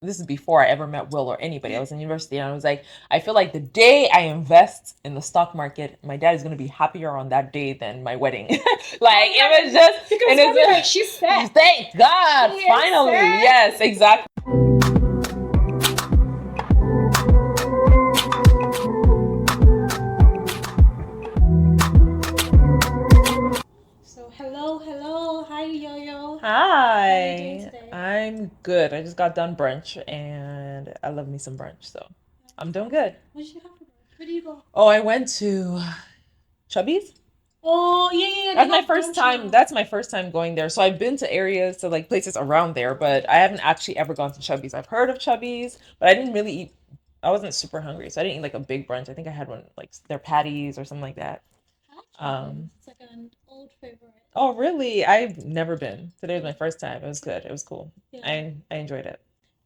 this is before I ever met Will or anybody. I was in university and I was like, I feel like the day I invest in the stock market, my dad is going to be happier on that day than my wedding. Like it was just, Because and probably like she's it's, set. thank God, She is finally. set. Yes, exactly. So hello, hello, hi Yo-Yo. How are you doing Hi, today? I'm good. I just got done brunch and I love me some brunch, so I'm doing good. What did you have for brunch? Where do you go? Oh, I went to Chubby's. Oh yeah, yeah, yeah. They That's my have first brunch time. now. That's my first time going there. So I've been to areas, to like places around there, but I haven't actually ever gone to Chubby's. I've heard of Chubby's, but I didn't really eat. I wasn't super hungry, so I didn't eat like a big brunch. I think I had one like their patties or something like that. I like Chaplin's. Um, It's like an old favorite. oh really? I've never been. Today was my first time. It was good. It was cool. Yeah. I enjoyed it.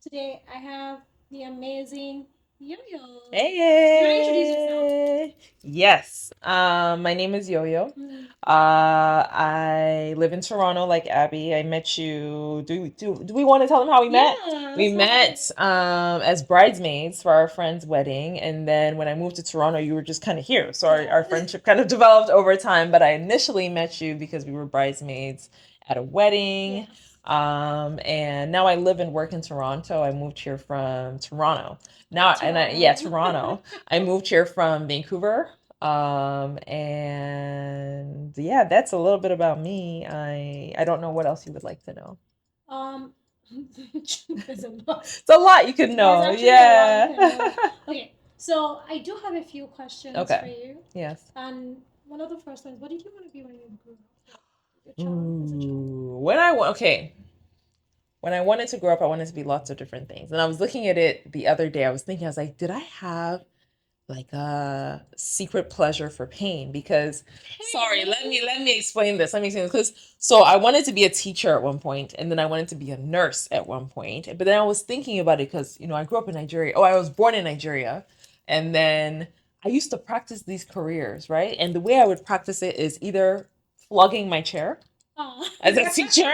Today I have the amazing Yo-Yo. You want to introduce yourself? Hey. Yes. My name is Yoyo. Mm. I live in Toronto, like Abby. I met you. Do we want to tell them how we met? Yeah, We let's talk about it. met as bridesmaids for our friend's wedding, and then when I moved to Toronto, you were just kind of here. So our Yeah. friendship kind of developed over time. But I initially met you because we were bridesmaids at a wedding. Yes. And now I live and work in Toronto. I moved here from Toronto. Now, yeah, Toronto. Toronto. I moved here from Vancouver. And yeah, that's a little bit about me. I don't know what else you would like to know. um, there's a lot. It's a lot you could There's know. actually a lot you can know. Yeah. Okay, so I do have a few questions for Okay. you. Yes. And one of the first ones, what did you want to be when you grew up? Like your child, as a child? Ooh, okay. When I wanted to grow up, I wanted to be lots of different things. And I was looking at it the other day. I was thinking, I was like, did I have like a secret pleasure for pain? Because sorry, let me explain this. Let me explain this. Because so I wanted to be a teacher at one point, and then I wanted to be a nurse at one point. But then I was thinking about it because I grew up in Nigeria. Oh, I was born in Nigeria, and then I used to practice these careers, right? And the way I would practice it is either flogging my chair Oh. as a teacher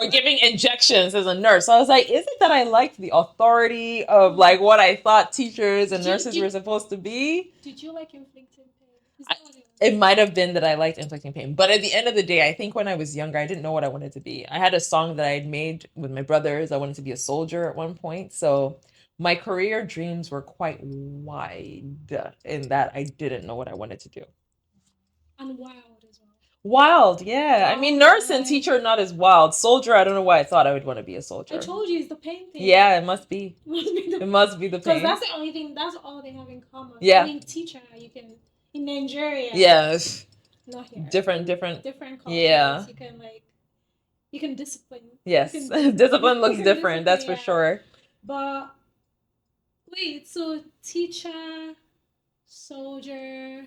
or giving injections as a nurse. So I was like, is it that I liked the authority of like what I thought teachers and Did you nurses were did supposed to be? did you like inflicting pain? Is I, that what it it was? might have been that I liked inflicting pain, but at the end of the day, I think when I was younger, I didn't know what I wanted to be. I had a song that I had made with my brothers. I wanted to be a soldier at one point. So my career dreams were quite wide in that I didn't know what I wanted to do. And wild as well. Wild, yeah. I mean, Wild nurse and vibes. teacher not as wild. Soldier, I don't know why I thought I would want to be a I soldier. told you it's the pain thing. Yeah, it must be. Must be It the must be the because pain. that's the only thing. That's all they have in common. I Yeah. mean, teacher, you can in Nigeria, Yeah. not here. Different. Different cultures, Yeah. you can discipline. You Yes. can discipline. Discipline You looks can different, discipline. that's for Yeah. sure. But wait, so teacher, soldier,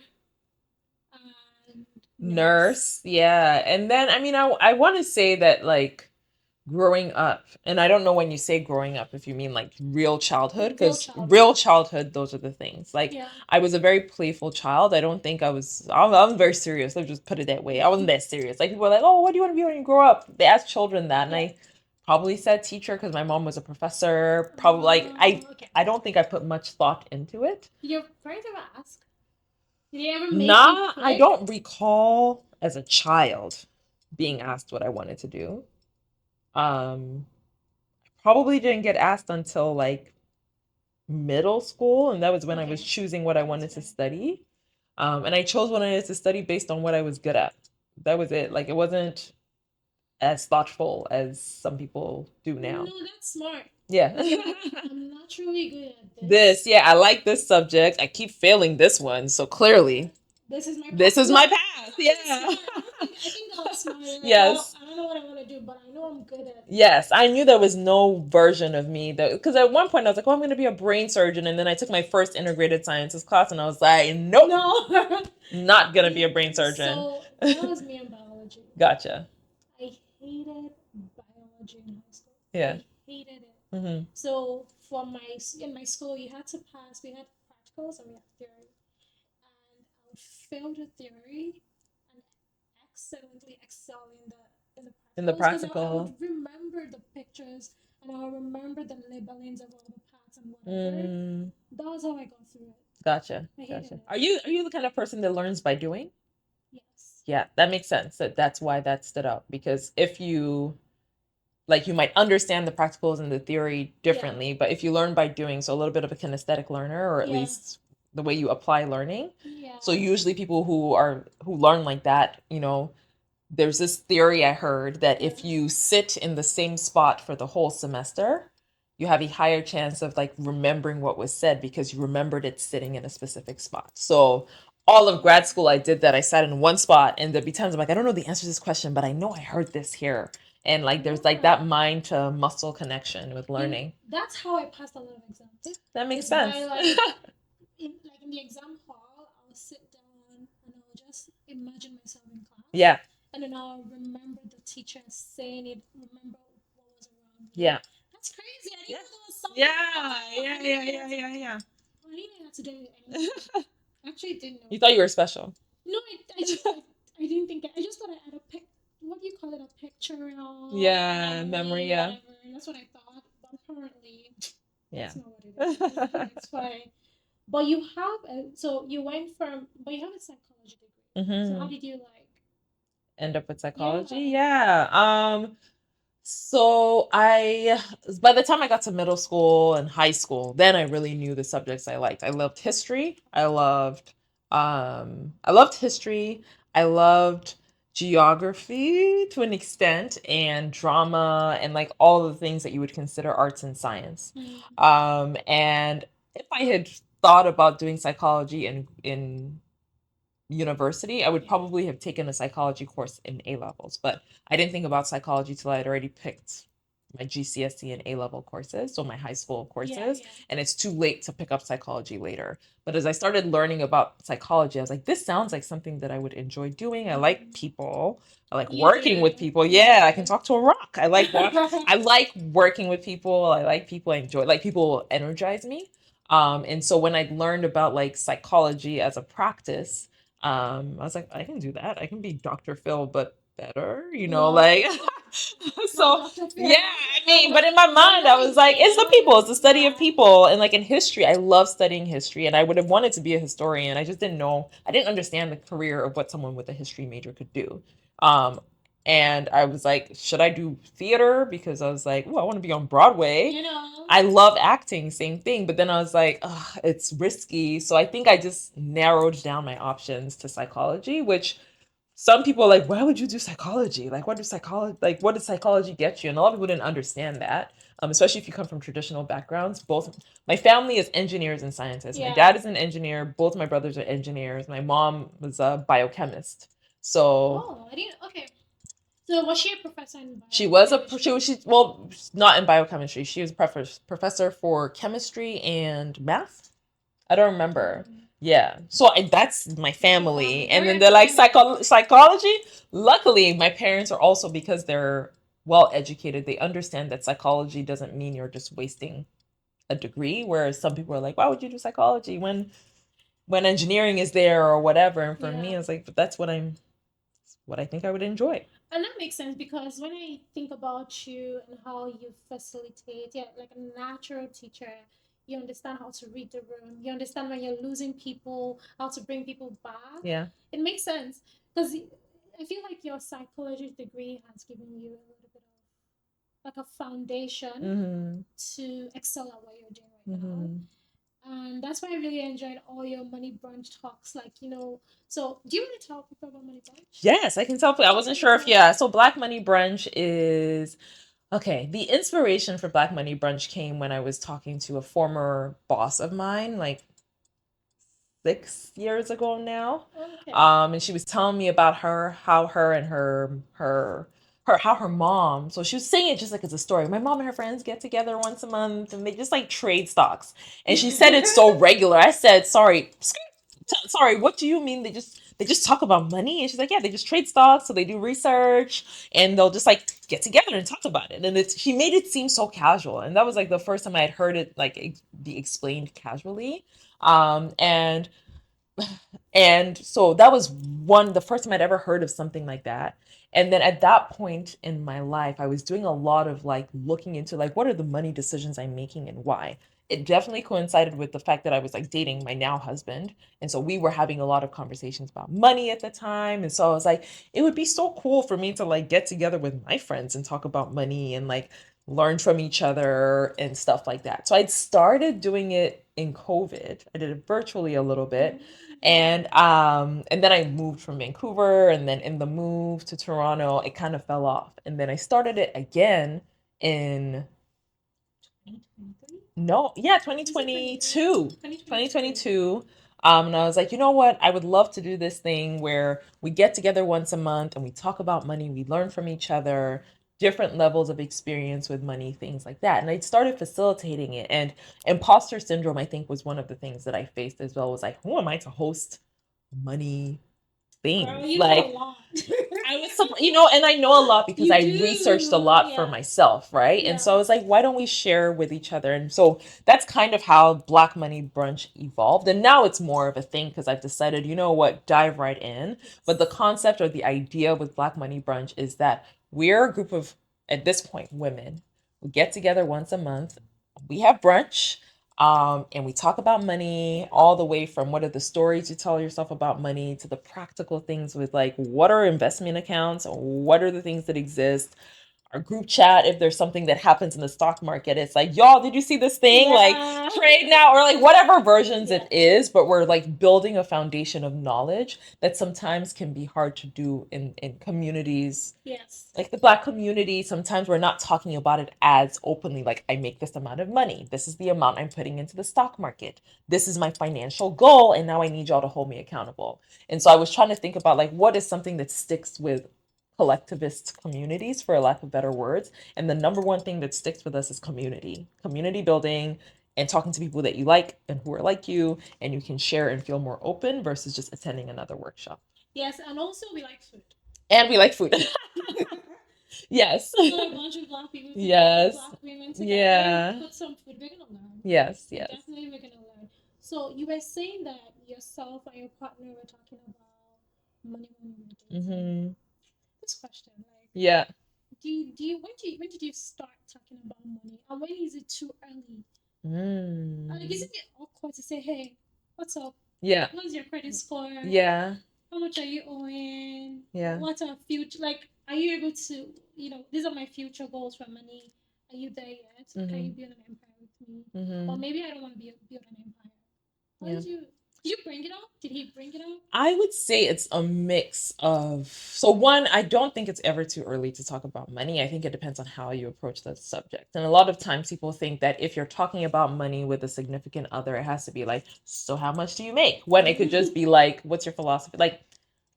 and nurse. Nurse, yeah. And then I mean I want to say that like growing up, and I don't know when you say growing up if you mean like real childhood, Real because childhood. real childhood, those are the things. Like Yeah. I was a very playful child. I don't think I was very serious. Let's just put it that way. I wasn't that serious. Like people were like, oh, what do you want to be when you grow up? They ask children that, and Yeah. I probably said teacher because my mom was a professor. Probably like Okay. I don't think I put much thought into it. Did your parents ever ask? Did they ever make you Nah, I click? don't recall as a child being asked what I wanted to do. Um, Probably didn't get asked until like middle school, and that was when I was Okay. choosing what I That's wanted to fair. study. And I chose what I wanted to study based on what I was good at. That was it. Like it wasn't as thoughtful as some people do now. No, that's smart. Yeah. It's like I'm naturally good at This, this. yeah, I like this subject. I keep failing this one, so clearly This is my path. this is No, my path. that's Yeah. smart. I think that was smart. Like Yes. I don't know what I want to do, but I know I'm good at it. Yes, I knew there was no version of me that because at one point I was like, "Oh, I'm going to be a brain surgeon," and then I took my first integrated sciences class, and I was like, "Nope, No. not going to be a brain surgeon." So that was me in biology. Gotcha. I hated biology in high school. Yeah. I hated it. Hmm. So for my in my school, you had to pass. We had practicals and we had theory, and I would fail the theory and excellently excel in the In the practicals because I practical. would remember the pictures and I'll remember the labelings of all the parts and whatever. Mm, That was how I got through it. gotcha. I hated Gotcha. it. Are you the kind of person that learns by doing? Yes. Yeah, that makes sense. That's why that stood out because if you like you might understand the practicals and the theory Yeah. differently, but if you learn by doing, so a little bit of a kinesthetic learner, or at Yeah. least the way you apply learning. Yeah. So usually people who learn like that, there's this theory I heard that Yeah. if you sit in the same spot for the whole semester, you have a higher chance of like remembering what was said because you remembered it sitting in a specific spot. So all of grad school I did that. I sat in one spot and there'd be times I'm like, I don't know the answer to this question, but I know I heard this here. And like there's like Yeah. that mind to muscle connection with learning. That's how I passed a lot of exams. That makes It's sense. by like in the exam hall, I'll sit down and I'll just imagine myself in class. Yeah. And then I'll remember the teacher saying it, remember what was around me. Yeah. That's crazy. I didn't Yeah. know there was something. Yeah. I didn't know how to do anything. I actually didn't know. You thought you were special. No, I just I didn't think I just thought I had a pic. What do you call it? A pictorial Yeah, memory, yeah. whatever. That's what I thought. But apparently, Yeah. that's not what it is. It's fine. But you have so you went from but you have a psychology degree. So how did you like End up with psychology? Yeah. So by the time I got to middle school and high school, then I really knew the subjects I liked. I loved history. I loved history. I loved geography to an extent and drama and like all the things that you would consider arts and science. And if I had thought about doing psychology in university, I would probably have taken a psychology course in A levels, but I didn't think about psychology till I had already picked my GCSE and A level courses, so my high school courses, and it's too late to pick up psychology later. But as I started learning about psychology, I was like, this sounds like something that I would enjoy doing. I like people. I like working with people. Yeah, I can talk to a rock. I like working with people. I like people. I enjoy like people energize me. And so when I learned about like psychology as a practice, I was like, I can do that. I can be Dr. Phil, but better, like so yeah, I mean, but in my mind, I was like, it's the people, it's the study of people. And like in history, I love studying history and I would have wanted to be a historian. I just didn't know, I didn't understand the career of what someone with a history major could do. Um, and I was like, should I do theater? Because I was like, oh, I want to be on Broadway. I love acting, same thing. But then I was like, oh, it's risky. So I think I just narrowed down my options to psychology, which some people are like, why would you do psychology? Like, what does psychology get you? And a lot of people didn't understand that. Especially if you come from traditional backgrounds. Both my family is engineers and scientists. My dad is an engineer. Both my brothers are engineers. My mom was a biochemist. So oh, I didn't. Okay. So was she a professor in she was well, not in biochemistry. She was a professor for chemistry and math. I don't remember. Yeah. So that's my family. And then they're like psychology. Luckily, my parents are also, because they're well educated, they understand that psychology doesn't mean you're just wasting a degree. Whereas some people are like, why would you do psychology when engineering is there or whatever? And for me, I was like, but that's what I think I would enjoy. And that makes sense because when I think about you and how you facilitate, yeah, like a natural teacher, you understand how to read the room. You understand when you're losing people, how to bring people back. Yeah. It makes sense because I feel like your psychology degree has given you a little bit of like a foundation to excel at what you're doing right now. And that's why I really enjoyed all your money brunch talks. Like, so do you want to tell people about money brunch? Yes, I can tell. I wasn't sure if, yeah. So Black Money Brunch is, okay. The inspiration for Black Money Brunch came when I was talking to a former boss of mine, like 6 years ago now. Okay. And she was telling me about how her and how her mom, so she was saying it just like it's a story. My mom and her friends get together once a month and they just like trade stocks. And she said it's so regular. I said, sorry, what do you mean they just talk about money? And she's like, yeah, they just trade stocks, so they do research and they'll just like get together and talk about it. And she made it seem so casual. And that was like the first time I had heard it like be explained casually. And And so that was the first time I'd ever heard of something like that. And then at that point in my life, I was doing a lot of like looking into like what are the money decisions I'm making and why. It definitely coincided with the fact that I was like dating my now husband. And so we were having a lot of conversations about money at the time. And so I was like, it would be so cool for me to like get together with my friends and talk about money and like learn from each other and stuff like that. So I'd started doing it in COVID. I did it virtually a little bit. And then I moved from Vancouver, and then in the move to Toronto, it kind of fell off. And then I started it again in 2023? no, yeah, Was it 2022. 2022? 2022. And I was like, you know what? I would love to do this thing where we get together once a month and we talk about money, we learn from each other, different levels of experience with money, things like that. And I started facilitating it. And imposter syndrome, I think, was one of the things that I faced as well. Was like, who am I to host money Girl, things? you know a Like, lot. I was some, and I know a lot because You I researched a do, lot for yeah. myself, right? And so I Yeah. was like, why don't we share with each other? And so that's kind of how Black Money Brunch evolved. And now it's more of a thing because I've decided, you know what, dive right in. But the Yes. concept or the idea with Black Money Brunch is that we're a group of, at this point, women. We get together once a month. We have brunch. And we talk about money all the way from what are the stories you tell yourself about money to the practical things with like what are investment accounts, what are the things that exist, our group chat. If there's something that happens in the stock market, it's like, y'all, did you see this thing? Like, Yeah. trade now, or like whatever versions it Yes. is. But we're like building a foundation of knowledge that sometimes can be hard to do in communities Yes. like the Black community. Sometimes we're not talking about it as openly, like I make this amount of money, this is the amount I'm putting into the stock market, this is my financial goal, and now I need y'all to hold me accountable. And so I was trying to think about like what is something that sticks with collectivist communities, for lack of better words. And the number one thing that sticks with us is community building, and talking to people that you like and who are like you, and you can share and feel more open versus just attending another workshop. Yes, and also we like food. And we like food. Yes. So a bunch of Black people together, Yes. Black women together, Yeah. put some food. We're gonna learn. Yes. Yes. Definitely, we're gonna learn. So you were saying that yourself and your partner were talking about money when you were dating. Mm-hmm. This question, like, Yeah. when did you start talking about money, and when is it too early? Like, isn't Mm. it awkward to say, "Hey, what's up? Yeah. What's your credit score? Yeah. How much are you owing? Yeah. What's our future? Like, are you able to, these are my future goals for money. Are you there yet? Can you build an empire with me? Or maybe I don't want to build an empire. How Yeah. did you bring it up? Did he bring it up? I would say it's a mix of, so one, I don't think it's ever too early to talk about money. I think it depends on how you approach the subject. And a lot of times people think that if you're talking about money with a significant other, it has to be like, so how much do you make? When it could just be like, what's your philosophy? Like,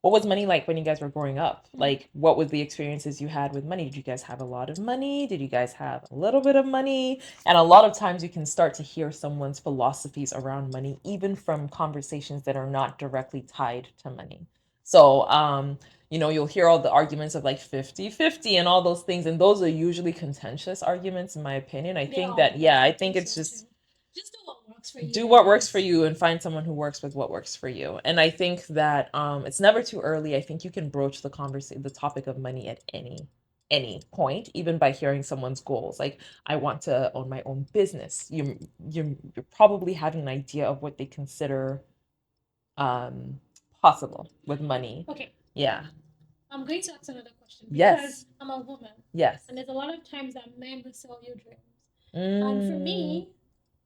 what was money like when you guys were growing up? Like, what was the experiences you had with money? Did you guys have a lot of money? Did you guys have a little bit of money? And a lot of times you can start to hear someone's philosophies around money, even from conversations that are not directly tied to money. So, you'll hear all the arguments of like 50-50 and all those things. And those are usually contentious arguments, in my opinion. I think that, yeah, I think it's just do what works for you. Do what works for you and find someone who works with what works for you. And I think that it's never too early. I think you can broach the topic of money at any point, even by hearing someone's goals. Like, I want to own my own business. You're probably having an idea of what they consider possible with money. Okay. Yeah. I'm going to ask another question because Yes. I'm a woman. Yes. And there's a lot of times that men will sell you dreams. And for me,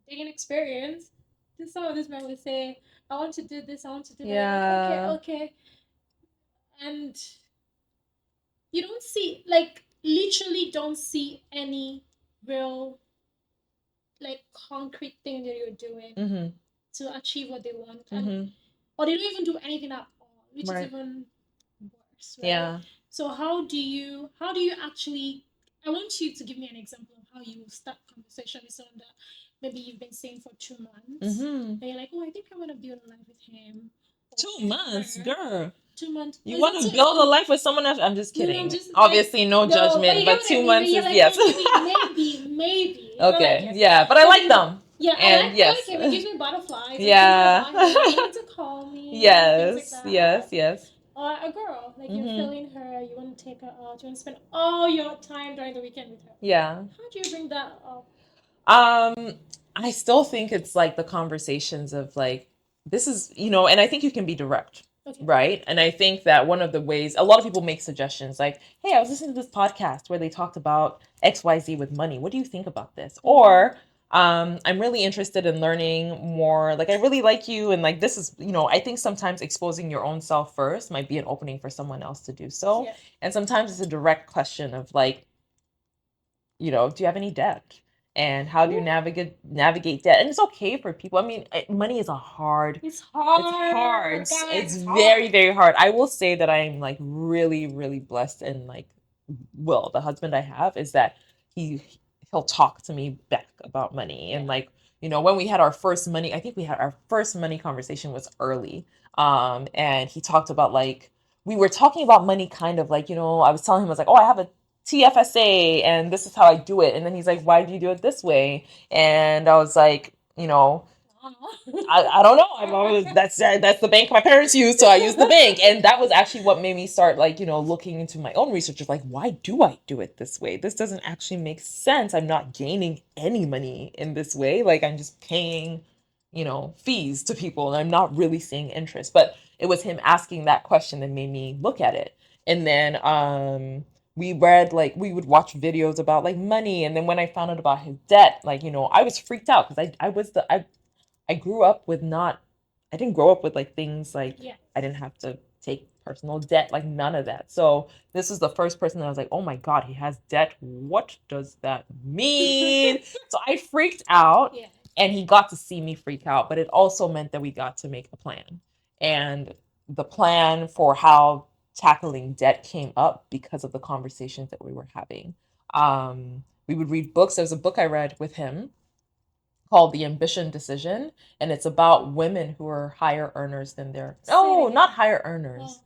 taking experience, some of these men will say, I want to do this, I want to do that. Yeah. Like, okay. And you don't see, like, literally don't see any real, like, concrete thing that you're doing to achieve what they want. And, or they don't even do anything at all, which is even worse, right? Yeah. So how do you actually, I want you to give me an example of how you start conversation with someone that maybe you've been seeing for 2 months. And you're like, oh, I think I want to build a life with him. 2 months, girl. 2 months. You want to build a life with someone else? I'm just kidding. No, just, obviously, no judgment, but 2 months is, like, yes. Oh, maybe. Okay, Like, yeah, but I like them. Yeah, And I yes. like him. It gives me butterflies. Yeah. You need to call me. money, things like Yes, yes, that. yes. Or a girl, like you're Mm-hmm. feeling her, you want to take her out, you want to spend all your time during the weekend with her. Yeah. How do you bring that up? Um, I still think it's like the conversations of like, this is, and I think you can be direct, Okay. right? And I think that one of the ways a lot of people make suggestions like, hey, I was listening to this podcast where they talked about XYZ with money. What do you think about this? Or I'm really interested in learning more. Like, I really like you. And like, this is, I think sometimes exposing your own self first might be an opening for someone else to do so. Yeah. And sometimes it's a direct question of like, do you have any debt? And how do you navigate debt? And it's okay for people. I mean, money is a hard. It's hard. It's hard. Guys, It's it's very, hard. very hard. I will say that I'm like really, really blessed, and like Will, the husband I have, is that he he'll talk to me back about money. And like, when we had our first money, I think we had our first money conversation was early. And he talked about like we were talking about money kind of like, I was telling him, I was like, oh, I have a TFSA and this is how I do it. And then he's like, why do you do it this way? And I was like, I don't know. I'm always that's the bank my parents used, so I use the bank, and that was actually what made me start like looking into my own research of like, why do I do it this way? This doesn't actually make sense. I'm not gaining any money in this way. Like I'm just paying, fees to people, and I'm not really seeing interest. But it was him asking that question that made me look at it, and then we read like we would watch videos about like money, and then when I found out about his debt, like I was freaked out because I grew up with not, I didn't grow up with like things like I didn't have to take personal debt, like none of that. So this is the first person that I was like, oh my God, he has debt. What does that mean? So I freaked out and he got to see me freak out, but it also meant that we got to make a plan. And the plan for how tackling debt came up because of the conversations that we were having. We would read books. There was a book I read with him called The Ambition Decision, and it's about women who are higher earners than their not higher earners.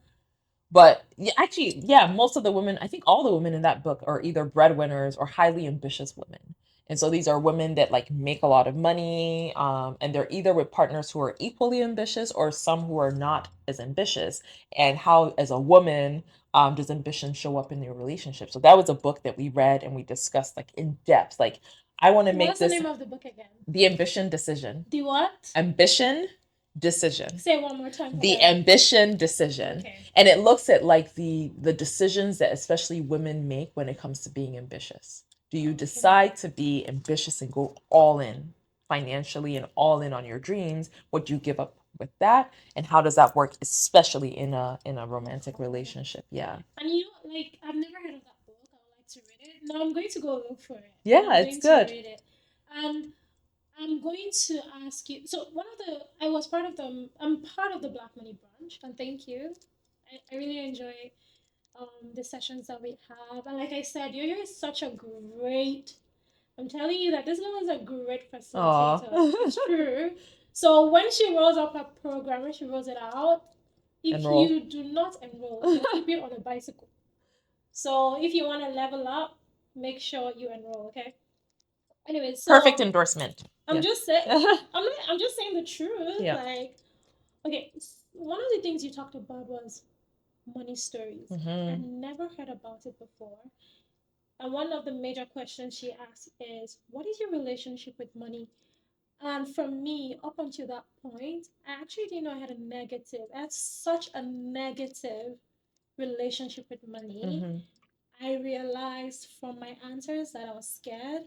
But yeah, actually, yeah, most of the women, I think all the women in that book are either breadwinners or highly ambitious women. And so these are women that like make a lot of money, and they're either with partners who are equally ambitious or some who are not as ambitious. And how, as a woman, does ambition show up in your relationship? So that was a book that we read and we discussed like in depth. Like, I want to make What's this. the name of the book again? The Ambition Decision. The what? Ambition Decision. Say it one more time. The Ambition Decision. Okay. And it looks at like the decisions that especially women make when it comes to being ambitious. Do you decide to be ambitious and go all in financially and all in on your dreams? What do you give up with that? And how does that work, especially in a romantic relationship? Yeah. And like I've never heard of that book. I would like to read it. Now I'm going to go look for it. Yeah, it's good. Read it. And I'm going to ask you. So I was part of I'm part of the Black Money Brunch, and thank you. I really enjoy the sessions that we have. And like I said, Yoyo is such a great. I'm telling you that this girl is a great facilitator. It's true. So when she rolls up her program, when she rolls it out, if you do not enroll, you'll keep it on a bicycle. So if you want to level up, make sure you enroll. Okay. Anyway, so perfect endorsement. I'm just saying. I'm just saying the truth. Yeah. Like, okay, one of the things you talked about was money stories. I've never heard about it before. And one of the major questions she asked is, what is your relationship with money? And for me, up until that point, I actually didn't know I had a negative. I had such a negative relationship with money. I realized from my answers that I was scared.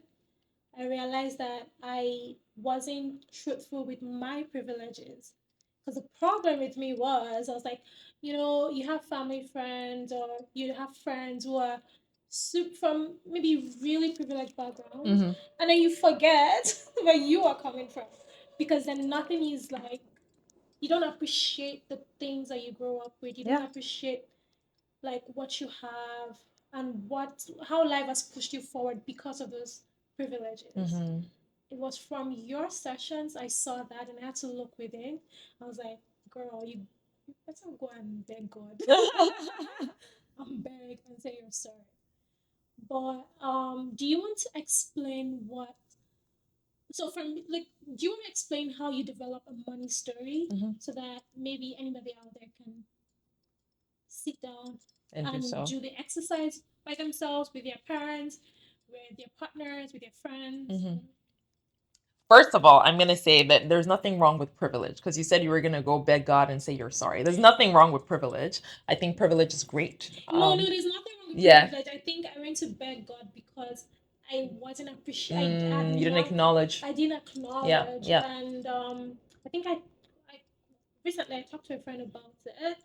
I realized that I wasn't truthful with my privileges. Because the problem with me was, I was like, you have family friends or you have friends who are from maybe really privileged backgrounds, and then you forget where you are coming from. Because then nothing is like, you don't appreciate the things that you grow up with. You don't appreciate like what you have and how life has pushed you forward because of those privileges. It was from your sessions I saw that, and I had to look within. I was like, girl, you better go and beg God. I'm beg and say you're sorry. But do you want to explain what So from like, do you want to explain how you develop a money story so that maybe anybody out there can sit down And do and so. do the exercise by themselves with their parents, with their partners, with their friends? First of all, I'm going to say that there's nothing wrong with privilege because you said you were going to go beg God and say you're sorry. There's nothing wrong with privilege. I think privilege is great. No, there's nothing wrong with Yeah. privilege. I think I went to beg God because I wasn't You appreciated. didn't acknowledge. I didn't acknowledge. Yeah, yeah. And I think I recently I talked to a friend about it,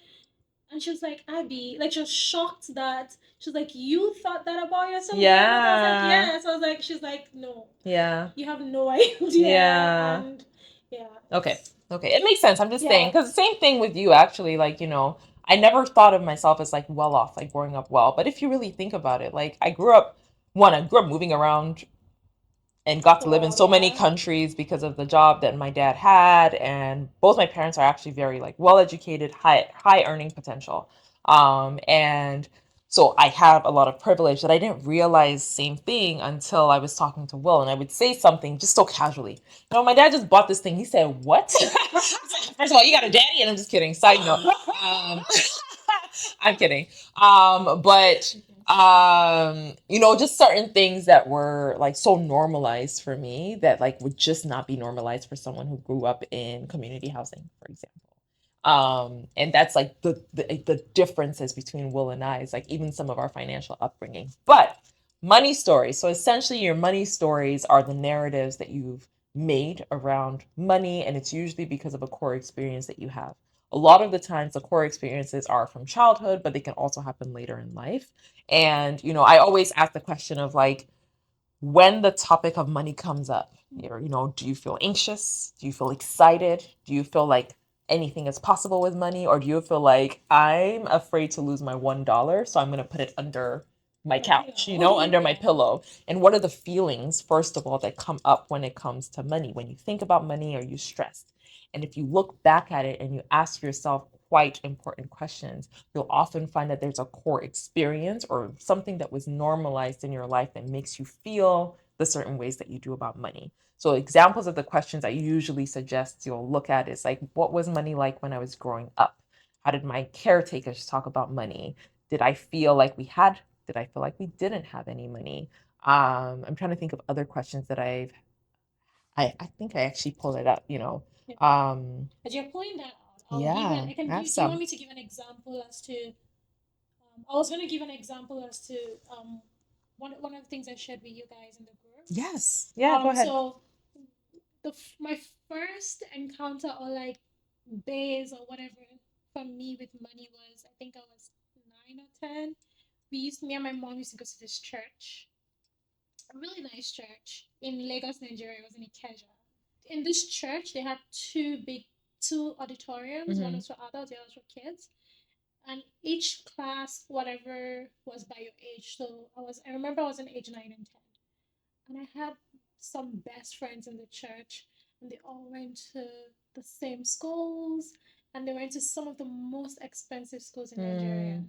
and she was like, Abby, like she was shocked that she was like, you thought that about yourself? Yeah. And I was like, yes. I was like, she's like, no, Yeah. you have no idea. Yeah. And yeah. Okay. Okay. It makes sense. I'm just Yeah. saying, because the same thing with you, actually, like, I never thought of myself as like well off, like growing up well. But if you really think about it, like I grew up moving around and got to live in so many countries because of the job that my dad had, and both my parents are actually very like well educated, high earning potential. And so I have a lot of privilege that I didn't realize same thing until I was talking to Will, and I would say something just so casually. My dad just bought this thing. He said, "What?" First of all, you got a daddy, and I'm just kidding. Side note. I'm kidding. But just certain things that were like so normalized for me that like would just not be normalized for someone who grew up in community housing, for example. And that's like the differences between Will and I is like even some of our financial upbringing. But money stories. So essentially your money stories are the narratives that you've made around money, and it's usually because of a core experience that you have. A lot of the times the core experiences are from childhood, but they can also happen later in life. And I always ask the question of like, when the topic of money comes up, do you feel anxious? Do you feel excited? Do you feel like anything is possible with money? Or do you feel like I'm afraid to lose my $1, so I'm going to put it under my couch, under my pillow? And what are the feelings, first of all, that come up when it comes to money? When you think about money, are you stressed? And if you look back at it and you ask yourself quite important questions, you'll often find that there's a core experience or something that was normalized in your life that makes you feel the certain ways that you do about money. So examples of the questions I usually suggest you'll look at is like, what was money like when I was growing up? How did my caretakers talk about money? Did I feel like we had, did I feel like we didn't have any money? I'm trying to think of other questions that I think I actually pulled it up, As you're pulling that out, yeah, I can I have do you want some. me to give an example as to I was going to give an example as to one of the things I shared with you guys in the group. Yes. Yeah, go ahead. So my first encounter or like days or whatever for me with money was, I think I was 9 or 10. Me and my mom used to go to this church, a really nice church in Lagos, Nigeria. It was in Ikeja. In this church, they had two auditoriums. One was for adults, the other was for kids. And each class, whatever was by your age. So I remember I was in age 9 and 10, and I had some best friends in the church, and they all went to the same schools, and they went to some of the most expensive schools in Nigeria.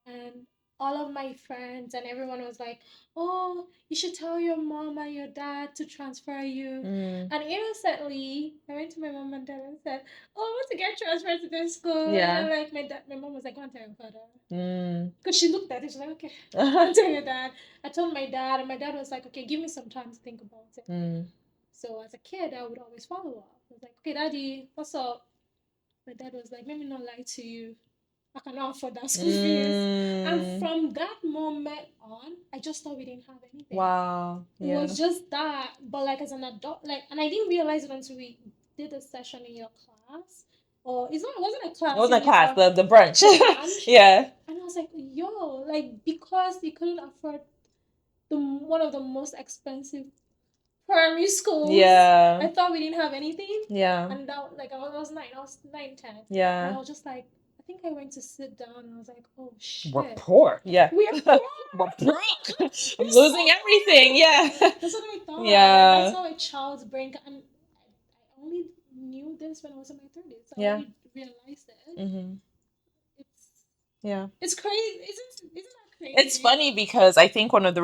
And all of my friends and everyone was like, "Oh, you should tell your mom and your dad to transfer you." And innocently, I went to my mom and dad and said, "Oh, I want to get transferred to this school." Yeah. And like my mom was like, "Go and tell your father." Mm. Because she looked at it, she's like, "Okay, I'll tell your dad." I told my dad, and my dad was like, "Okay, give me some time to think about it." So as a kid, I would always follow up. I was like, "Okay, daddy, what's up?" My dad was like, "Let me not lie to you. I cannot afford that school fees." And from that moment on, I just thought we didn't have anything. Wow. It was just that. But like as an adult, like, and I didn't realize it until we did a session in your class. Or it wasn't a class. It wasn't a class, the brunch. The brunch. Yeah. And I was like, yo, like because they couldn't afford one of the most expensive primary schools. Yeah. I thought we didn't have anything. Yeah. And that, like, I was 9, 10. Yeah. And I was just like, I think I went to sit down and I was like, oh shit. We're poor. Yeah. We're poor. We're broke. I'm losing everything. Yeah. That's what I thought. Yeah. That's how a child's brain. And I only knew this when I was in my 30s. I only realized it. It's Yeah. It's crazy. Isn't that It's funny because I think one of the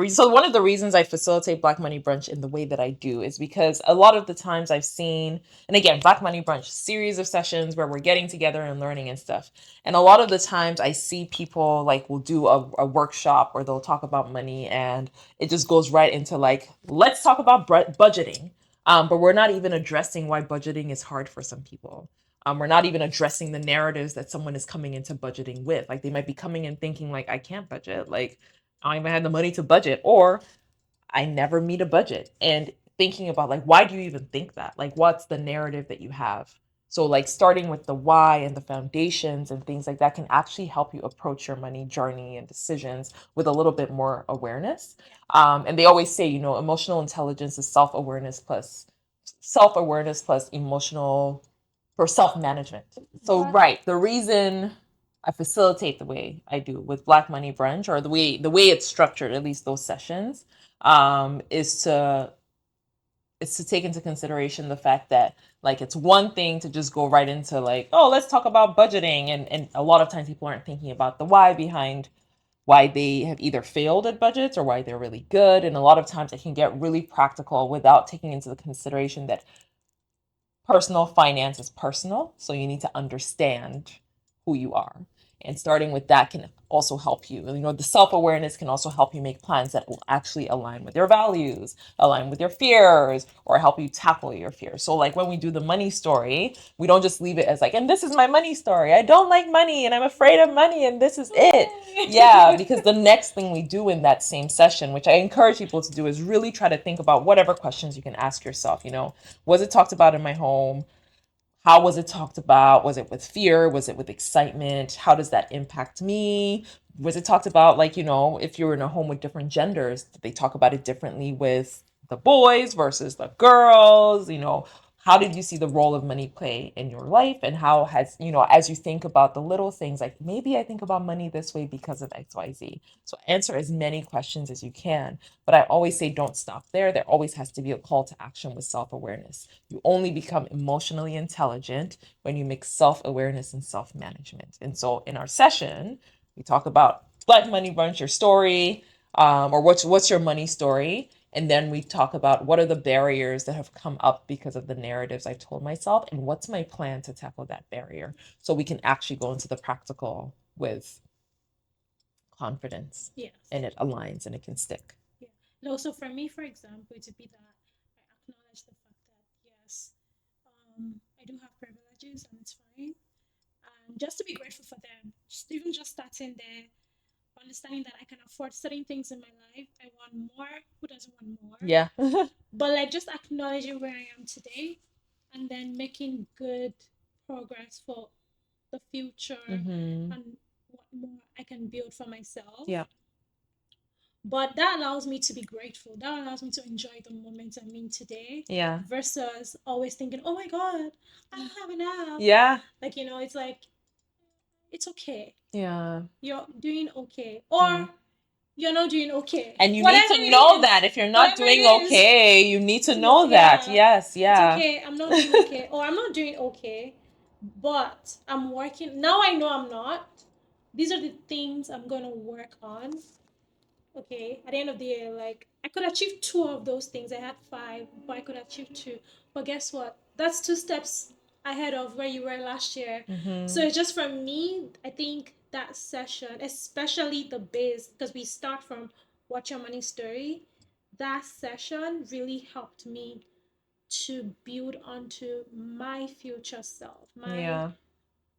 reasons I facilitate Black Money Brunch in the way that I do is because a lot of the times I've seen, and again, Black Money Brunch, series of sessions where we're getting together and learning and stuff. And a lot of the times I see people like will do a workshop where they'll talk about money and it just goes right into like, let's talk about budgeting. But we're not even addressing why budgeting is hard for some people. We're not even addressing the narratives that someone is coming into budgeting with. Like they might be coming in thinking like, I can't budget. Like I don't even have the money to budget, or I never meet a budget. And thinking about like, why do you even think that? Like, what's the narrative that you have? So like starting with the why and the foundations and things like that can actually help you approach your money journey and decisions with a little bit more awareness. And they always say, you know, emotional intelligence is self-awareness plus emotional for self-management. So right, the reason I facilitate the way I do with Black Money Brunch, or the way it's structured, at least those sessions, is to take into consideration the fact that like it's one thing to just go right into like, oh, let's talk about budgeting, and a lot of times people aren't thinking about the why behind why they have either failed at budgets or why they're really good, and a lot of times it can get really practical without taking into the consideration that personal finance is personal, so you need to understand who you are. And starting with that can also help you. You know, the self awareness can also help you make plans that will actually align with your values, align with your fears, or help you tackle your fears. So, like when we do the money story, we don't just leave it as like, and this is my money story. I don't like money and I'm afraid of money and this is it. Yeah, because the next thing we do in that same session, which I encourage people to do, is really try to think about whatever questions you can ask yourself. You know, was it talked about in my home? How was it talked about? Was it with fear? Was it with excitement? How does that impact me? Was it talked about, like, you know, if you're in a home with different genders, did they talk about it differently with the boys versus the girls? You know, how did you see the role of money play in your life? And how has, you know, as you think about the little things, like maybe I think about money this way because of XYZ. So answer as many questions as you can. But I always say don't stop there. There always has to be a call to action with self awareness. You only become emotionally intelligent when you mix self awareness and self management. And so in our session, we talk about Black Money Brunch, your story, or what's your money story. And then we talk about what are the barriers that have come up because of the narratives I've told myself, and what's my plan to tackle that barrier so we can actually go into the practical with confidence. Yes. And it aligns and it can stick. Yeah. No, so for me, for example, it would be that I acknowledge the fact that yes, I do have privileges and it's fine. And just to be grateful for them, even just starting there, understanding that I can afford certain things in my life. I want more. Who doesn't want more? Yeah. But like just acknowledging where I am today and then making good progress for the future and what more I can build for myself. Yeah. But that allows me to be grateful. That allows me to enjoy the moment I'm in today. Yeah. Versus always thinking, oh my God, I don't have enough. Yeah. Like, you know, it's like, it's okay. Yeah. You're doing okay. Or you're not doing okay. And you Whatever need to know is, that if you're not whatever doing it is, okay, you need to know yeah, that. Yes, yeah. it's okay. I'm not doing okay. Or I'm not doing okay, but I'm working. Now I know I'm not. These are the things I'm going to work on. Okay, at the end of the year, like I could achieve two of those things. I had five, but I could achieve two. But guess what? That's two steps ahead of where you were last year. So it's just for me, I think that session, especially the base, because we start from Watch Your Money Story, that session really helped me to build onto my future self, Yeah.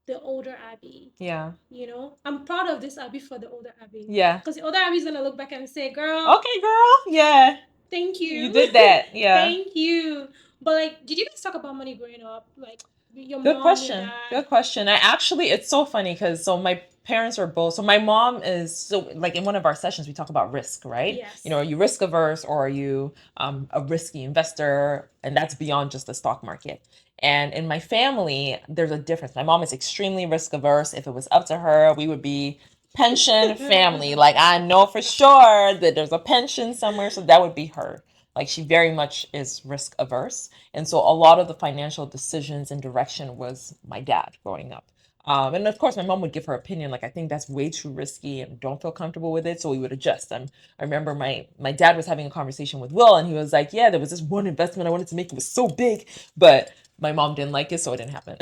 the older Abby. Yeah. You know, I'm proud of this Abby for the older Abby. Yeah. Because the older Abby's gonna look back and say, "Girl, Okay, girl. Yeah. thank you. You did that. Yeah. Thank you." But like, did you guys talk about money growing up? Like your Good mom, question. your dad. Good question. I actually, it's so funny because so my parents are both. So my mom is so like in one of our sessions we talk about risk, right? Yes. You know, are you risk averse or are you a risky investor? And that's beyond just the stock market. And in my family, there's a difference. My mom is extremely risk averse. If it was up to her, we would be pension family. Like I know for sure that there's a pension somewhere, so that would be her. Like she very much is risk averse. And so a lot of the financial decisions and direction was my dad growing up. And of course, my mom would give her opinion, like, I think that's way too risky and don't feel comfortable with it. So we would adjust. I remember my dad was having a conversation with Will, and he was like, yeah, there was this one investment I wanted to make. It was so big, but my mom didn't like it, so it didn't happen.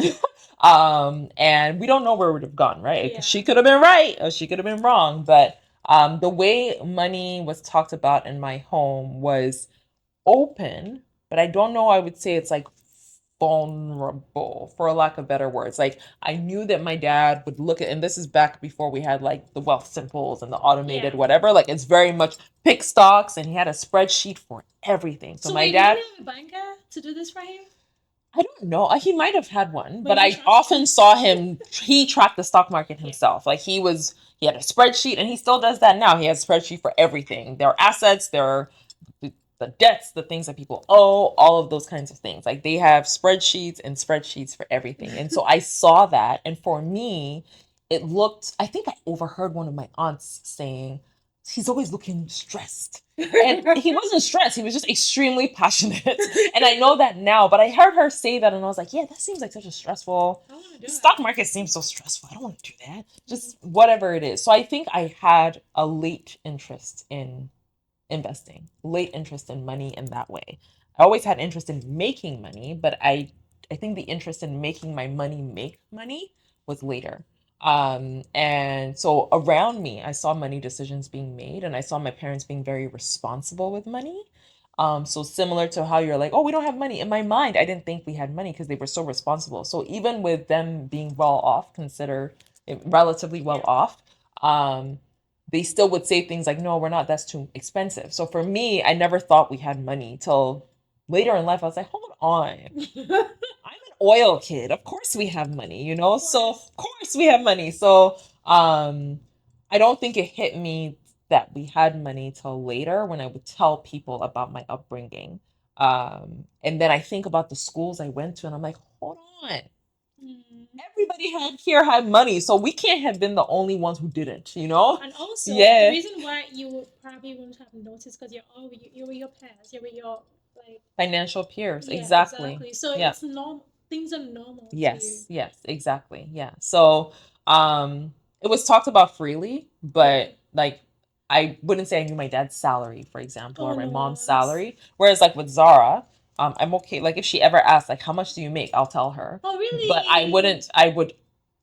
And we don't know where it would have gone, right? Yeah. She could have been right or she could have been wrong. But the way money was talked about in my home was open, but I don't know. I would say it's like vulnerable, for a lack of better words. Like, I knew that my dad would look at, and this is back before we had like the wealth simples and the automated Yeah. whatever. Like, it's very much pick stocks, and he had a spreadsheet for everything. So So my wait, did he dad, have a banker to do this for him? I don't know. He might have had one, But but he I trusts often him? saw him. He tracked the stock market Yeah. himself. Like, he had a spreadsheet, and he still does that now. He has a spreadsheet for everything. Their assets, their the debts, the things that people owe, all of those kinds of things. Like, they have spreadsheets and spreadsheets for everything. And so I saw that, and for me, it looked. I think I overheard one of my aunts saying, "He's always looking stressed." And he wasn't stressed. He was just extremely passionate. And I know that now, but I heard her say that and I was like, yeah, that seems like such a stressful. I want to do The it. stock market seems so stressful. I don't want to do that. Just whatever it is. So I think I had a late interest in investing, late interest in money in that way. I always had interest in making money, but I think the interest in making my money make money was later. And so around me, I saw money decisions being made, and I saw my parents being very responsible with money. So similar to how you're like, oh, we don't have money. In my mind, I didn't think we had money because they were so responsible. So even with them being well off, consider it relatively well Yeah. off, um, they still would say things like, no, we're not, that's too expensive. So for me, I never thought we had money till later in life. I was like, hold on. I'm an oil kid. Of course we have money, you know? So of course we have money. So I don't think it hit me that we had money till later when I would tell people about my upbringing. And then I think about the schools I went to and I'm like, hold on. Everybody had money, so we can't have been the only ones who didn't, you know? And also, the Yeah. reason why you probably wouldn't have noticed because you're with your parents, you're with your like Financial peers. yeah, Exactly. exactly. So Yeah. it's normal. Things are normal to you. Yes, yes, exactly. Yeah. So, it was talked about freely, but like I wouldn't say I knew my dad's salary, for example, Oh or my no, mom's that's salary. Whereas like with Zara, I'm okay. Like if she ever asks, like, how much do you make? I'll tell her. oh But I would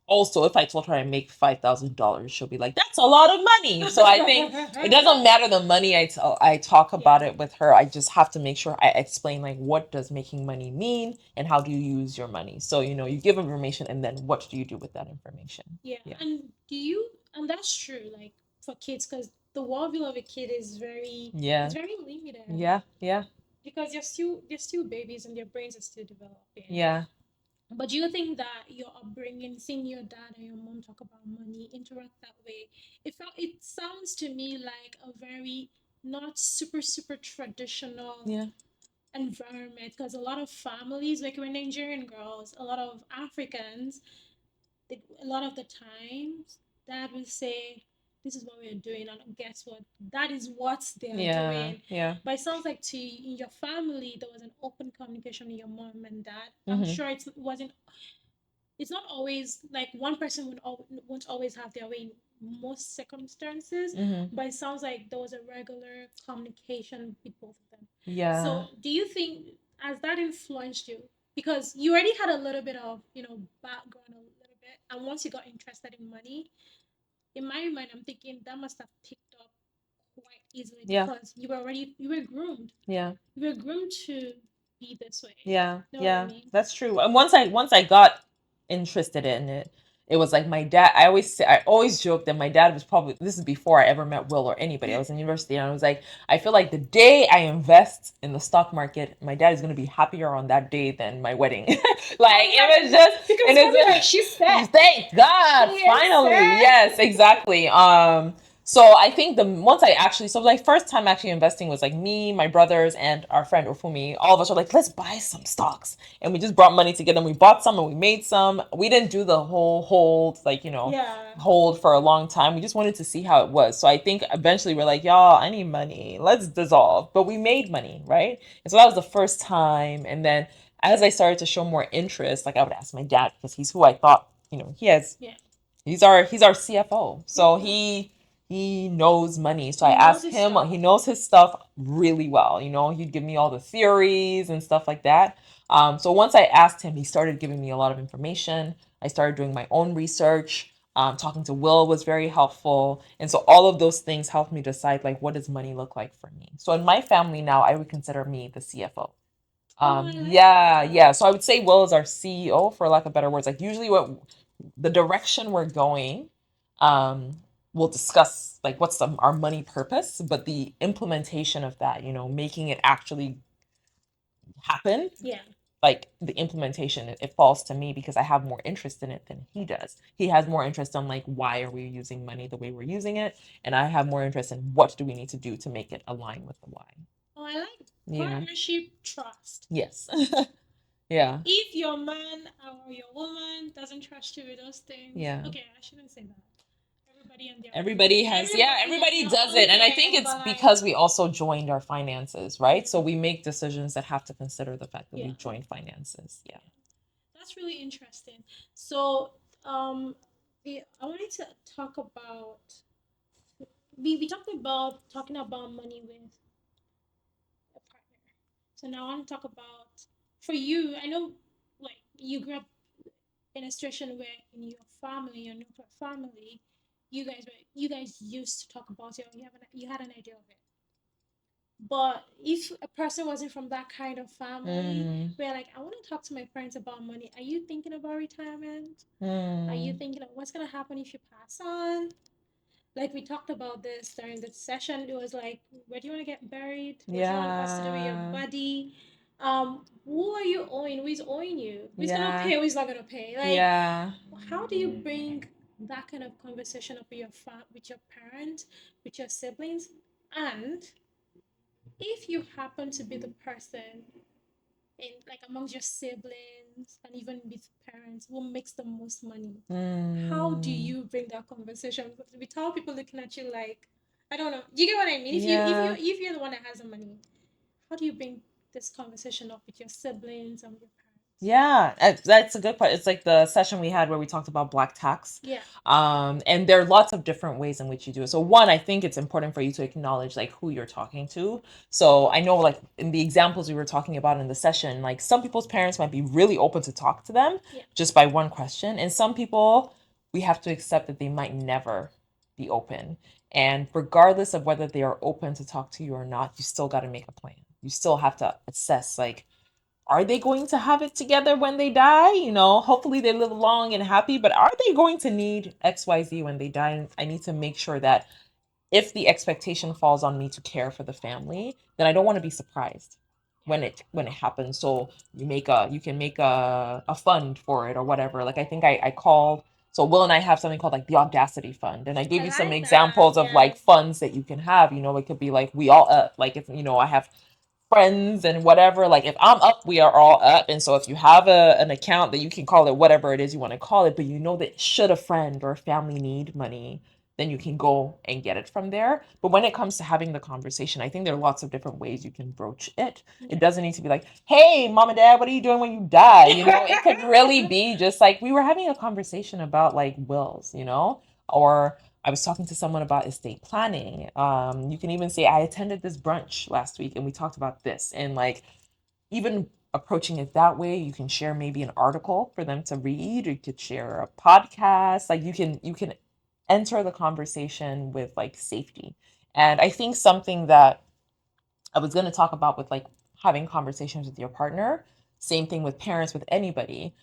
also, if I told her I make $5,000, she'll be like, that's a lot of money. So I think it doesn't matter the money I talk about Yeah. it with her. I just have to make sure I explain like what does making money mean and how do you use your money. So, you give information and then what do you do with that information? Yeah, Yeah. and and that's true, like for kids, because the worldview of a kid is Yeah. it's very limited. Yeah. Yeah. Because they're still babies and their brains are still developing. Yeah. But do you think that your upbringing, seeing your dad and your mom talk about money, interact that way, it sounds to me like a very not super traditional Yeah. environment because a lot of families, like we're Nigerian girls, a lot of Africans, a lot of the times, dad will say, "This is what we're doing," and guess what? That is what they are Yeah. doing. Yeah. But it sounds like in your family there was an open communication with your mom and dad. I'm Mm-hmm. sure it wasn't. It's not always like one person won't always have their way in most circumstances, Mm-hmm. but it sounds like there was a regular communication with both of them. Yeah. So, do you think has that influenced you? Because you already had a little bit of background a little bit, and once you got interested in money, in my mind, I'm thinking that must have picked up quite easily Yeah. because you were groomed. Yeah. You were groomed to be this way. Yeah, You know what I yeah, mean? that's true. And once I got interested in it, it was like my dad. I always joke that my dad was probably, this is before I ever met Will or anybody. I was in university and I was like, I feel like the day I invest in the stock market, my dad is gonna be happier on that day than my wedding. Like it was just, Because and probably it's like she said. thank God, She is finally, set. yes, exactly. So I think the first time actually investing was like me, my brothers, and our friend Ofumi. All of us were like, let's buy some stocks, and we just brought money together. And we bought some and we made some. We didn't do the whole hold, like Yeah. hold for a long time. We just wanted to see how it was. So I think eventually we're like, y'all, I need money. Let's dissolve. But we made money, right? And so that was the first time. And then as I started to show more interest, like I would ask my dad because he's who I thought he has Yeah. he's our CFO. So Yeah. he knows money. So I He knows asked his him, he stuff. knows his stuff really well. He'd give me all the theories and stuff like that. So once I asked him, he started giving me a lot of information. I started doing my own research. Talking to Will was very helpful. And so all of those things helped me decide like what does money look like for me. So in my family now, I would consider me the CFO. Oh, I like Yeah, that. yeah. So I would say Will is our CEO for lack of better words. Like usually what the direction we're going, um, we'll discuss like what's our money purpose, but the implementation of that, making it actually happen, Yeah. like the implementation, it falls to me because I have more interest in it than he does. He has more interest on like why are we using money the way we're using it, and I have more interest in what do we need to do to make it align with the why. Oh, I like Yeah. partnership trust. Yes. Yeah. If your man or your woman doesn't trust you with those things, Yeah. okay, I shouldn't say that. Everybody and their Everybody has, yeah, everybody does it. And I think it's because we also joined our finances, right? So we make decisions that have to consider the fact that we joined finances. Yeah. That's really interesting. So, I wanted to talk about we talked about talking about money with a partner. So now I want to talk about for you. I know, like you grew up in a situation where in your family, your nuclear family, you guys used to talk about it, or you had an idea of it. But if a person wasn't from that kind of family, where like I want to talk to my parents about money. Are you thinking about retirement? Are you thinking of what's gonna happen if you pass on? Like we talked about this during the session. It was like, where do you want to get buried? What do you want us to do with your Yeah. body? Who are you owing? Who is owing you? Who's gonna Yeah. pay? Who's not gonna pay? Like, Yeah. how do you bring that kind of conversation up with with your parents, with your siblings, and if you happen to be the person in like amongst your siblings and even with parents who makes the most money, how do you bring that conversation without people looking at you like, I don't know, you get what I mean? Yeah. If you're the one that has the money, how do you bring this conversation up with your siblings and your parents? Yeah, that's a good part. It's like the session we had where we talked about black tax. Yeah. And there are lots of different ways in which you do it. So one, I think it's important for you to acknowledge like who you're talking to. So I know like in the examples we were talking about in the session, like some people's parents might be really open to talk to them just by one question. And some people, we have to accept that they might never be open. And regardless of whether they are open to talk to you or not, you still got to make a plan. You still have to assess like, are they going to have it together when they die? Hopefully they live long and happy, but are they going to need XYZ when they die? And I need to make sure that if the expectation falls on me to care for the family, then I don't want to be surprised when it happens. So you can make a fund for it or whatever. Like I think I called, so Will and I have something called like the Audacity Fund. And I gave you some examples of like funds that you can have. It could be like we all like if I have friends and whatever, like if I'm up we are all up, and so if you have an account that you can call it whatever it is you want to call it, but that should a friend or a family need money, then you can go and get it from there. But when it comes to having the conversation, I think there are lots of different ways you can broach it. It doesn't need to be like, hey mom and dad, what are you doing when you die? It could really be just like we were having a conversation about like wills, or I was talking to someone about estate planning. You can even say I attended this brunch last week and we talked about this. And like even approaching it that way, you can share maybe an article for them to read, or you could share a podcast. Like you can enter the conversation with like safety. And I think something that I was going to talk about with like having conversations with your partner, same thing with parents, with anybody.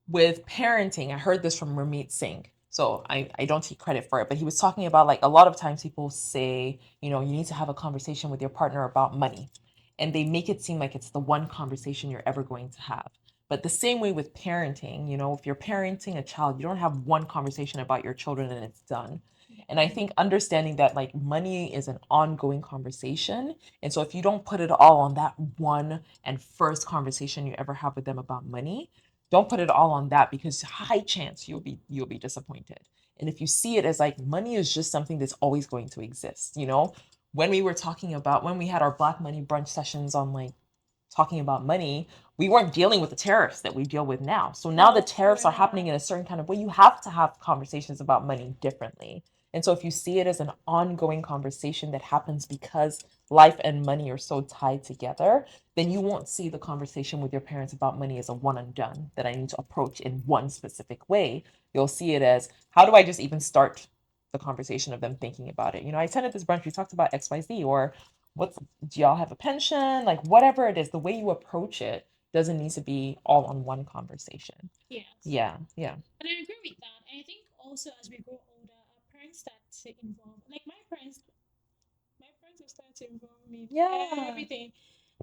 With parenting, I heard this from Ramit Singh. So I don't take credit for it, but he was talking about like a lot of times people say, you need to have a conversation with your partner about money. And they make it seem like it's the one conversation you're ever going to have. But the same way with parenting, if you're parenting a child, you don't have one conversation about your children and it's done. And I think understanding that like money is an ongoing conversation. And so if you don't put it all on that one and first conversation you ever have with them about money, don't put it all on that, because high chance you'll be disappointed. And if you see it as like money is just something that's always going to exist, when we had our Black Money Brunch sessions on like talking about money, we weren't dealing with the tariffs that we deal with now. So now the tariffs are happening in a certain kind of way. You have to have conversations about money differently. And so if you see it as an ongoing conversation that happens because life and money are so tied together, then you won't see the conversation with your parents about money as a one and done that I need to approach in one specific way. You'll see it as, how do I just even start the conversation of them thinking about it? I attended this brunch, we talked about XYZ, or what's, do y'all have a pension? Like whatever it is, the way you approach it doesn't need to be all on one conversation. Yes. Yeah. And I agree with that. And I think also as we grow older, our parents start to involve, like my parents have started to involve me in everything.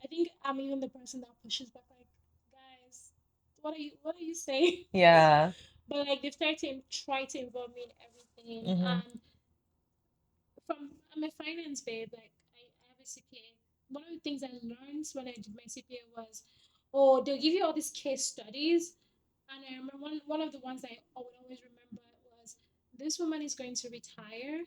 I think I'm even the person that pushes back, like, guys, what are you saying? Yeah. But like they've started to try to involve me in everything. And from I'm a finance babe, like I have a CPA. One of the things I learned when I did my CPA was, oh, they'll give you all these case studies. And I remember one of the ones I would always remember was, this woman is going to retire.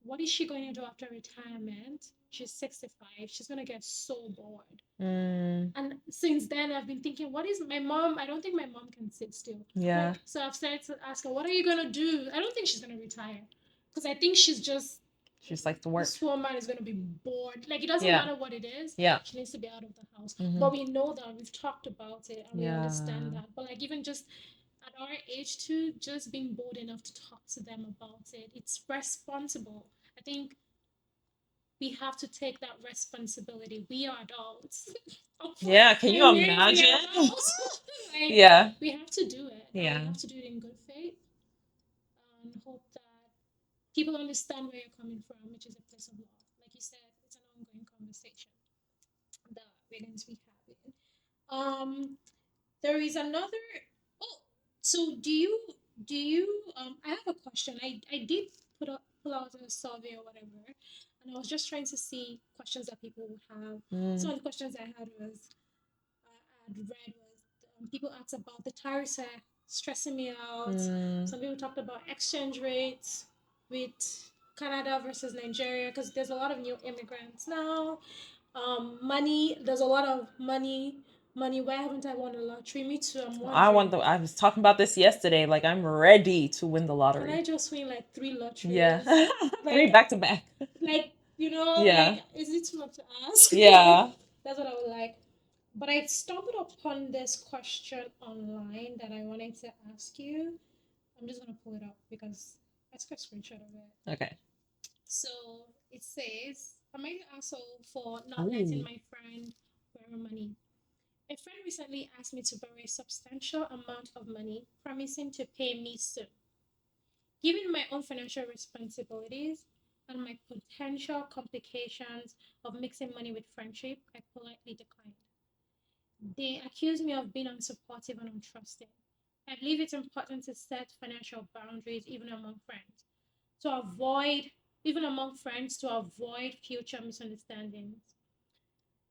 What is she going to do after retirement? She's 65. She's going to get so bored. And since then, I've been thinking, what is my mom? I don't think my mom can sit still. Yeah. Like, so I've started to ask her, what are you going to do? I don't think she's going to retire. Because I think she's like to work. This woman is going to be bored. Like, it doesn't matter what it is. Yeah. She needs to be out of the house. But we know that. We've talked about it and we understand that. But, like, even just at our age, too, just being bold enough to talk to them about it, it's responsible. I think we have to take that responsibility. We are adults. Yeah, can you imagine? Like, Yeah. we have to do it. Yeah. We have to do it in good faith and hope that people understand where you're coming from, which is a place of love. Like you said, it's an ongoing conversation that we're going to be having. There is another. Oh, so I have a question. I did pull out a survey or whatever, and I was just trying to see questions that people would have. Some of the questions I had was I had read was people asked about the tariffs are stressing me out. Some people talked about exchange rates with Canada versus Nigeria because there's a lot of new immigrants now. Money. There's a lot of money. Money. Why haven't I won the lottery? Me too. I'm wondering. I was talking about this yesterday. Like I'm ready to win the lottery. Can I just win like 3 lotteries? Yeah. Like, 3 back to back. Like, Yeah. like, is it too much to ask? Yeah. That's what I would like. But I stumbled upon this question online that I wanted to ask you. I'm just gonna pull it up because I took a screenshot of it. Okay. So it says, am I the asshole for not letting my friend borrow money? A friend recently asked me to borrow a substantial amount of money, promising to pay me soon. Given my own financial responsibilities and my potential complications of mixing money with friendship, I politely declined. They accuse me of being unsupportive and untrusting. I believe it's important to set financial boundaries to avoid, even among friends, to avoid future misunderstandings.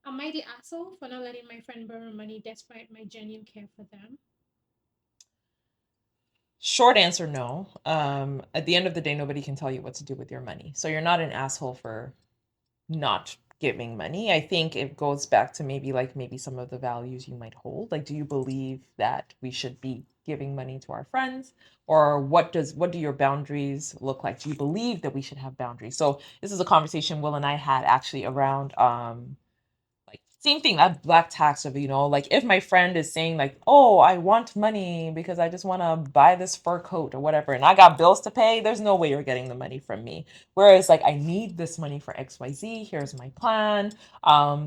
Am I the asshole for not letting my friend borrow money despite my genuine care for them? Short answer, no. At the end of the day, nobody can tell you what to do with your money. So you're not an asshole for not giving money. I think it goes back to maybe some of the values you might hold. Like, do you believe that we should be giving money to our friends? Or what do your boundaries look like? Do you believe that we should have boundaries? So this is a conversation Will and I had actually around like same thing, that black tax of, like if my friend is saying like, oh, I want money because I just want to buy this fur coat or whatever, and I got bills to pay, there's no way you're getting the money from me. Whereas like, I need this money for XYZ, here's my plan.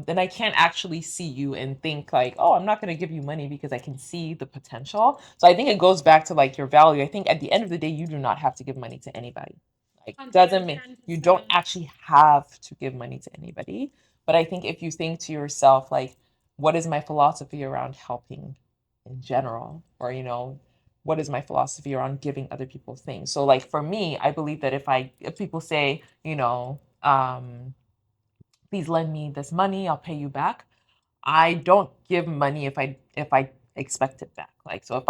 Then I can't actually see you and think like, oh, I'm not going to give you money because I can see the potential. So I think it goes back to like your value. I think at the end of the day, you do not have to give money to anybody. Like, doesn't mean you don't actually have to give money to anybody. But I think if you think to yourself, like, what is my philosophy around helping in general? Or, what is my philosophy around giving other people things? So, like, for me, I believe that if people say, please lend me this money, I'll pay you back. I don't give money if I expect it back. Like, so if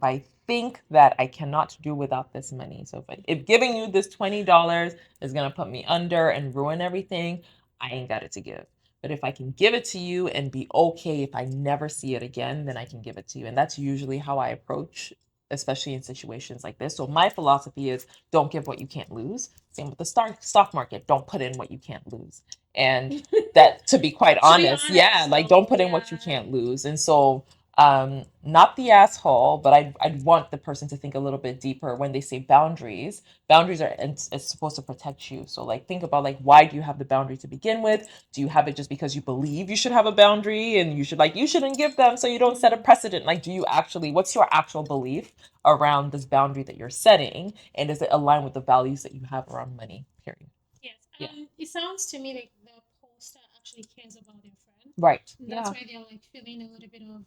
I think that I cannot do without this money. So if giving you this $20 is gonna put me under and ruin everything, I ain't got it to give. But if I can give it to you and be okay if I never see it again, then I can give it to you. And that's usually how I approach, especially in situations like this. So my philosophy is don't give what you can't lose. Same with the stock market. Don't put in what you can't lose. And that, to be quite honest, yeah, like don't put in what you can't lose. And so not the asshole, but I'd want the person to think a little bit deeper when they say boundaries. Boundaries are, it's supposed to protect you. So like think about like, why do you have the boundary to begin with? Do you have it just because you believe you should have a boundary and you should like, you shouldn't give them so you don't set a precedent? Like, do you actually, what's your actual belief around this boundary that you're setting? And does it align with the values that you have around money, period? Yes. It sounds to me like the poster actually cares about their friend. Right. And that's why they're like feeling a little bit of.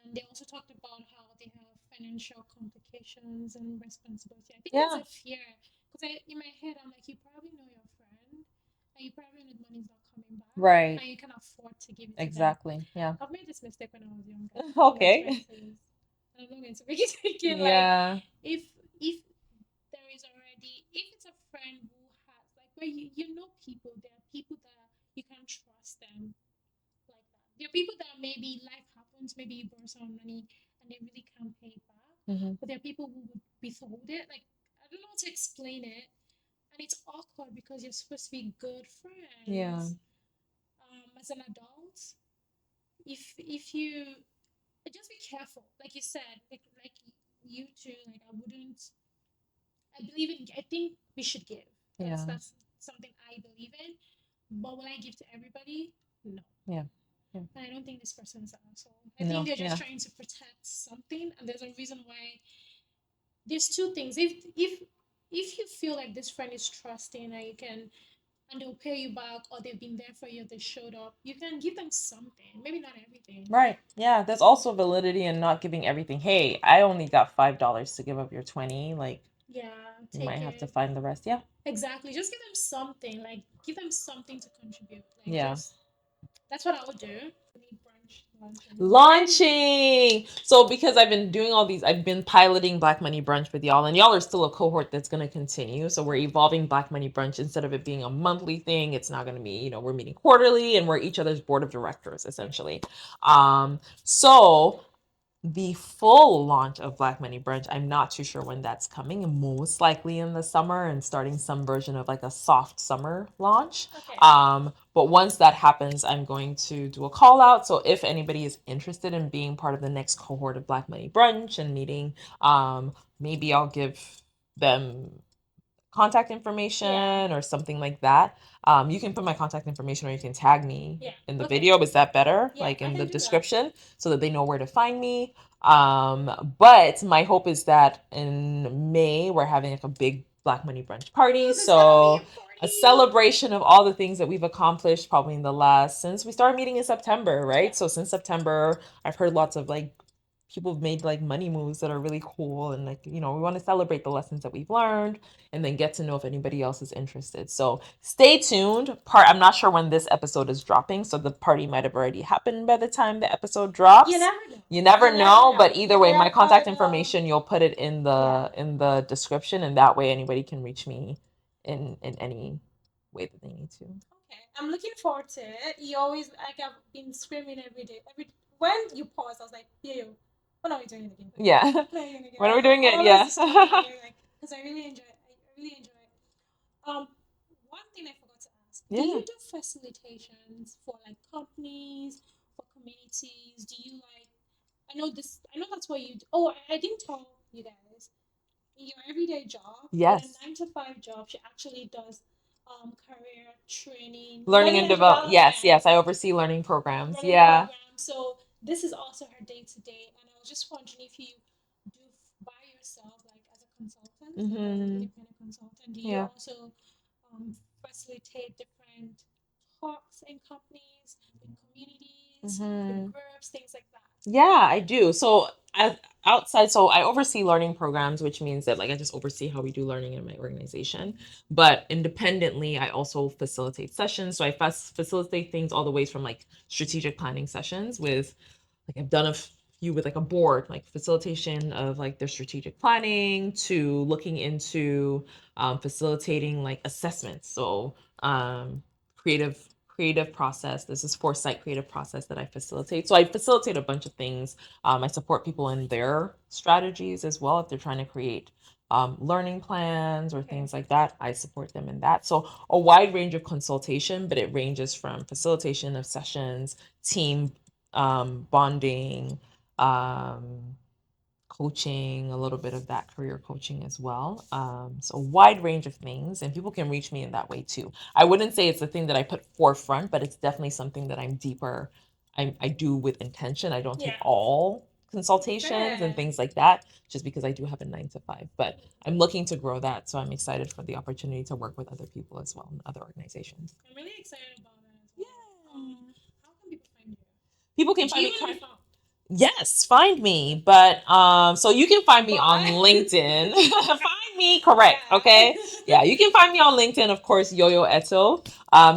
And they also talked about how they have financial complications and responsibility. I think there's a fear because in my head I'm like, you probably know your friend, and you probably know the money's not coming back, Right. and you can afford to give it Exactly. to them. Yeah. I've made this mistake when I was younger. Okay. And I'm not going to make it again. Yeah. Like if there is already if it's a friend who has like where you know people, there are people that you can trust them like that. There are people that maybe life happens, maybe you borrow some money and they really can't pay it back. But there are people who would withhold it. Like I don't know how to explain it, and it's awkward because you're supposed to be good friends. Yeah. As an adult, if you just be careful, like you said, like you too. Like I wouldn't. I believe in. I think we should give. That's something I believe in. But will I give to everybody? No. Yeah. And I don't think this person is an asshole. I think they're just trying to protect something, and there's a reason why. There's two things. If you feel like this friend is trusting and you can and they'll pay you back or they've been there for you, they showed up, you can give them something. Maybe not everything. Right. Yeah. There's also validity in not giving everything. Hey, I only got $5 to give up your 20. Like, yeah, you might have to find the rest. Yeah. Exactly. Just give them something. Like give them something to contribute. Like Yeah. That's what I would do. Launching. So because I've been doing all these, I've been piloting Black Money Brunch with y'all, and y'all are still a cohort that's going to continue. So we're evolving Black Money Brunch. Instead of it being a monthly thing, it's not going to be, we're meeting quarterly and we're each other's board of directors essentially. So the full launch of Black Money Brunch, I'm not too sure when that's coming. Most likely in the summer and starting some version of like a soft summer launch. Okay. But once that happens, I'm going to do a call out. So if anybody is interested in being part of the next cohort of Black Money Brunch and meeting, maybe I'll give them contact information or something like that. You can put my contact information or you can tag me in the video. Is that better? Like in the description so that they know where to find me. But my hope is that in May we're having like a big Black Money Brunch party. So a celebration of all the things that we've accomplished probably in the last, since we started meeting in September, right? So since September, I've heard lots of like people have made like money moves that are really cool, and like we want to celebrate the lessons that we've learned and then get to know if anybody else is interested. So stay tuned. I'm not sure when this episode is dropping, so the party might have already happened by the time the episode drops. You never know, but either way, my contact information, you'll put it in the description, and that way anybody can reach me in any way that they need to. Okay, I'm looking forward to it. You always like I've been screaming every day. When you pause, I was like, yo, when are we doing it again? Yeah. When are we doing it? Yeah. Because I really enjoy it. I really enjoy it. One thing I forgot to ask. Do you do facilitations for like companies, for communities? Do you like I know that's what you do. Oh, I didn't tell you guys. In your everyday job, in a 9 to 5 job, she actually does career training, learning and development. Yes, I oversee learning programs. So this is also her day to day, and I was just wondering if you do by yourself, like as a consultant, like as an independent consultant, do you also facilitate different talks in companies, in communities, in groups, things like that? Yeah, I do. So outside, so I oversee learning programs, which means that like I just oversee how we do learning in my organization. But independently, I also facilitate sessions. So I facilitate things all the ways from like strategic planning sessions with like I've done a few with like a board, like facilitation of like their strategic planning to looking into facilitating like assessments. So creative creative process. This is foresight creative process that I facilitate. So I facilitate a bunch of things. I support people in their strategies as well if they're trying to create learning plans or things like that. I support them in that. So a wide range of consultation, but it ranges from facilitation of sessions, team bonding, coaching, a little bit of that career coaching as well. So a wide range of things, and people can reach me in that way too. I wouldn't say it's the thing that I put forefront, but it's definitely something that I'm deeper. I do with intention. I don't take all consultations and things like that just because I do have a 9 to 5, but I'm looking to grow that. So I'm excited for the opportunity to work with other people as well in other organizations. I'm really excited about that. Yeah. How can people find you? People can find me. Yes, find me. But so you can find me on LinkedIn. Find me, correct. Okay. Yeah, you can find me on LinkedIn, of course, Yoyo Eto.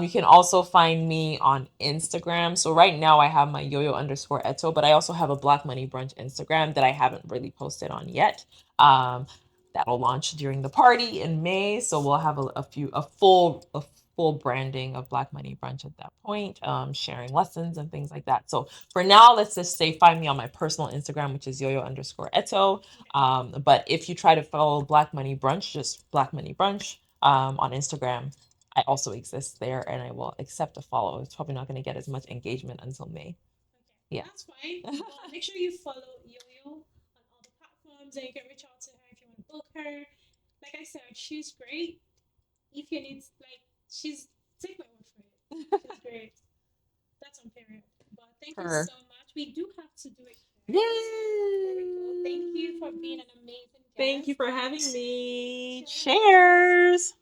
You can also find me on Instagram. So right now I have my Yoyo_Eto, but I also have a Black Money Brunch Instagram that I haven't really posted on yet. That'll launch during the party in May. So we'll have a full branding of Black Money Brunch at that point, sharing lessons and things like that. So for now, let's just say find me on my personal Instagram, which is Yoyo_Eto. But if you try to follow Black Money Brunch, just Black Money Brunch on Instagram, I also exist there and I will accept a follow. It's probably not going to get as much engagement until May. Yeah. That's fine. But make sure you follow Yoyo on all the platforms and you can reach out to her if you want to book her. Like I said, she's great. If you need, like, take my word for it. She's great. That's on period. But thank you so much. We do have to do it. Yay! There we go. Thank you for being an amazing guest. Thank you for having me. Cheers.